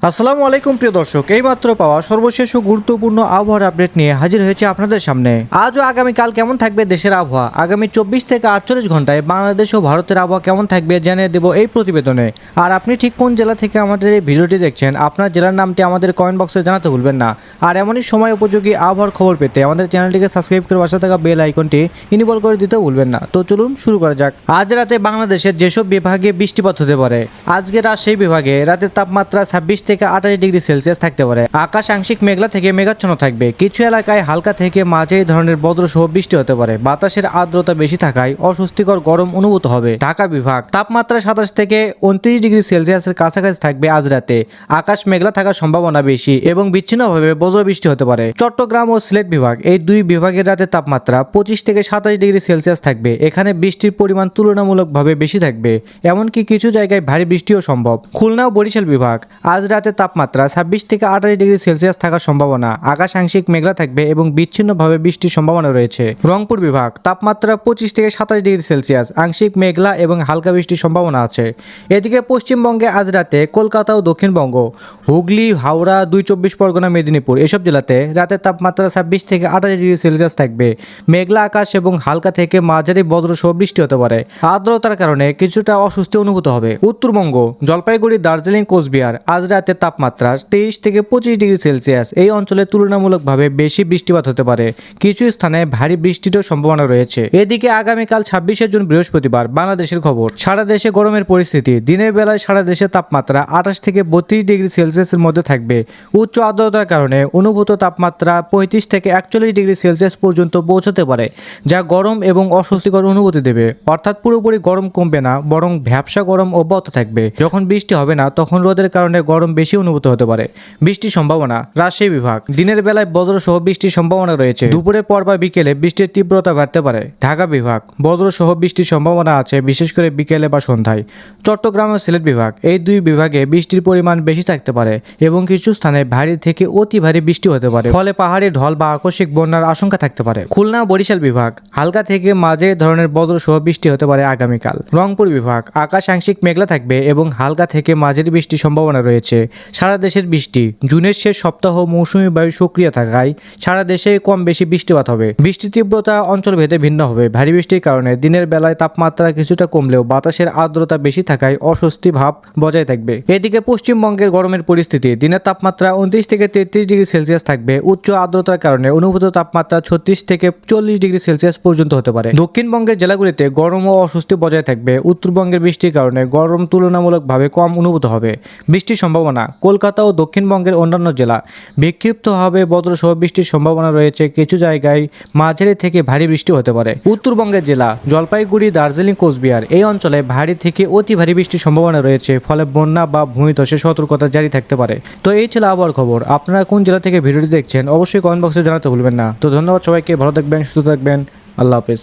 আসসালামু আলাইকুম প্রিয় দর্শক, এইমাত্র পাওয়া সর্বশেষ ও গুরুত্বপূর্ণ আবহাওয়ার আপডেট নিয়ে হাজির হয়েছে আপনাদের সামনে। আজ ও আগামীকাল কেমন থাকবে দেশের আবহাওয়া, আগামী 24 থেকে 48 ঘন্টায় বাংলাদেশ ও ভারতের আবহাওয়া কেমন থাকবে জানিয়ে দেব এই প্রতিবেদনে। আর আপনি ঠিক কোন জেলা থেকে আমাদের এই ভিডিওটি দেখছেন, আপনার জেলার নামটি আমাদের কমেন্ট বক্সে জানাতে ভুলবেন না। আর এমনই সময় উপযোগী আবহাওয়ার খবর পেতে আমাদের চ্যানেলটিকে সাবস্ক্রাইব করে পাশে থাকা বেল আইকনটি ইনেবল করে দিতে ভুলবেন না। তো চলুন শুরু করা যাক। আজ রাতে বাংলাদেশের যেসব বিভাগে বৃষ্টিপাত হতে পারে। আজকে রাজশাহী বিভাগে রাতের তাপমাত্রা 26 থেকে 28 ডিগ্রি সেলসিয়াস থাকতে পারে। আকাশ আংশিক মেঘলা থেকে মেঘাচ্ছন্ন থাকবে। কিছু এলাকায় হালকা থেকে মাঝারি ধরনের বজ্রসহ বৃষ্টি হতে পারে। বাতাসের আর্দ্রতা বেশি থাকায় অস্বস্তিকর গরম অনুভূত হবে। ঢাকা বিভাগ তাপমাত্রা 27 থেকে 29 ডিগ্রি সেলসিয়াসের কাছাকাছি থাকবে। আজ রাতে আকাশ মেঘলা থাকার সম্ভাবনা বেশি এবং বিচ্ছিন্নভাবে বজ্রবৃষ্টি হতে পারে। চট্টগ্রাম ও সিলেট বিভাগ, এই দুই বিভাগের রাতে তাপমাত্রা 25 থেকে 27 ডিগ্রি সেলসিয়াস থাকবে। এখানে বৃষ্টির পরিমাণ তুলনামূলকভাবে বেশি থাকবে, এমনকি কিছু জায়গায় ভারী বৃষ্টিও সম্ভব। খুলনা ও বরিশাল বিভাগ, আজ রাতে তাপমাত্রা 26 থেকে 28 ডিগ্রি সেলসিয়াস থাকার সম্ভাবনা। আকাশ আংশিক মেঘলা থাকবে এবং বিচ্ছিন্নভাবে বৃষ্টির সম্ভাবনা রয়েছে। রংপুর বিভাগ তাপমাত্রা 25 থেকে 27 ডিগ্রি সেলসিয়াস, আংশিক মেঘলা এবং হালকা বৃষ্টির সম্ভাবনা আছে। এদিকে পশ্চিমবঙ্গে আজ রাতে কলকাতা ও দক্ষিণবঙ্গ, হুগলি, হাওড়া, 24 পরগনা, মেদিনীপুর এসব জেলাতে রাতের তাপমাত্রা 26 থেকে 28 ডিগ্রি সেলসিয়াস থাকবে। মেঘলা আকাশ এবং হালকা থেকে মাঝারি বজ্রসহ বৃষ্টি হতে পারে। আর্দ্রতার কারণে কিছুটা অস্বস্তি অনুভূত হবে। উত্তরবঙ্গ, জলপাইগুড়ি, দার্জিলিং, কোচবিহার, আজ রাতের তাপমাত্রা 23 থেকে 25 ডিগ্রি সেলসিয়াস। এই অঞ্চলে তুলনামূলকভাবে বেশি বৃষ্টিপাত হতে পারে। কিছু স্থানে ভারী বৃষ্টিরও সম্ভাবনা রয়েছে। এদিকে আগামীকাল 26শে জুন বৃহস্পতিবার বাংলাদেশের খবর। সারা দেশে গরমের পরিস্থিতি। দিনের বেলায় সারা দেশে তাপমাত্রা 28 থেকে 32 ডিগ্রি সেলসিয়াসের মধ্যে থাকবে। উচ্চ আর্দ্রতার কারণে অনুভূত তাপমাত্রা 35 থেকে 41 ডিগ্রি সেলসিয়াস পর্যন্ত পৌঁছাতে পারে, যা গরম এবং অস্বস্তিকর অনুভূতি দেবে। অর্থাৎ পুরোপুরি গরম কমবে না, বরং ভ্যাপসা গরম অব্যাহত থাকবে। যখন বৃষ্টি হবে না তখন রোদের কারণে গরম বেশি অনুভূত হতে পারে। বৃষ্টির সম্ভাবনা। রাজশাহী বিভাগ, দিনের বেলায় বজ্রসহ বৃষ্টির সম্ভাবনা রয়েছে। দুপুরের পর বা বিকেলে বৃষ্টির তীব্রতা বাড়তে পারে। ঢাকা বিভাগ, বজ্রসহ বৃষ্টির সম্ভাবনা আছে, বিশেষ করে বিকেলে বা সন্ধ্যায়। চট্টগ্রাম ও সিলেট বিভাগ, এই দুই বিভাগে বৃষ্টির পরিমাণ বেশি থাকতে পারে এবং কিছু স্থানে ভারী থেকে অতি ভারী বৃষ্টি হতে পারে। ফলে পাহাড়ি ঢল বা আকস্মিক বন্যার আশঙ্কা থাকতে পারে। খুলনা ও বরিশাল বিভাগ, হালকা থেকে মাঝারি ধরনের বজ্রসহ বৃষ্টি হতে পারে আগামীকাল। রংপুর বিভাগ, আকাশ আংশিক মেঘলা থাকবে এবং হালকা থেকে মাঝারি বৃষ্টির সম্ভাবনা রয়েছে। সারা দেশের বৃষ্টি। জুনের শেষ সপ্তাহ মৌসুমী বায়ু সক্রিয় থাকায় সারা দেশে কম বেশি বৃষ্টিপাত হবে। বৃষ্টির তীব্রতা অঞ্চল ভেদে ভিন্ন হবে। ভারী বৃষ্টির কারণে দিনের বেলায় তাপমাত্রা কিছুটা কমলেও বাতাসের আর্দ্রতা বেশি থাকায় অস্বস্তি ভাব বজায় থাকবে। এদিকে পশ্চিমবঙ্গের গরমের পরিস্থিতি। দিনের তাপমাত্রা 29 থেকে 33 ডিগ্রি সেলসিয়াস থাকবে। উচ্চ আর্দ্রতার কারণে অনুভূত তাপমাত্রা 36 থেকে 40 ডিগ্রি সেলসিয়াস পর্যন্ত হতে পারে। দক্ষিণবঙ্গের জেলাগুলিতে গরম ও অস্বস্তি বজায় থাকবে। উত্তরবঙ্গের বৃষ্টির কারণে গরম তুলনামূলকভাবে কম অনুভূত হবে। বৃষ্টির সম্ভাবনা। কলকাতা ও দক্ষিণবঙ্গের অন্যান্য জেলা বিক্ষিপ্তভাবে বজ্রসহ বৃষ্টির সম্ভাবনা রয়েছে। কিছু জায়গায় মাঝারি থেকে ভারী বৃষ্টি হতে পারে। উত্তরবঙ্গের জেলা জলপাইগুড়ি, দার্জিলিং, কোচবিহার এই অঞ্চলে ভারী থেকে অতি ভারী বৃষ্টির সম্ভাবনা রয়েছে। ফলে বন্যা বা ভূমিধসের সতর্কতা জারি থাকতে পারে। তো এই ছিল আবহাওয়ার খবর। আপনারা কোন জেলা থেকে ভিডিওটি দেখছেন অবশ্যই কমেন্ট বক্সে জানাতে ভুলবেন না। তো ধন্যবাদ সবাইকে, ভালো থাকবেন, সুস্থ থাকবেন, আল্লাহ হাফেজ।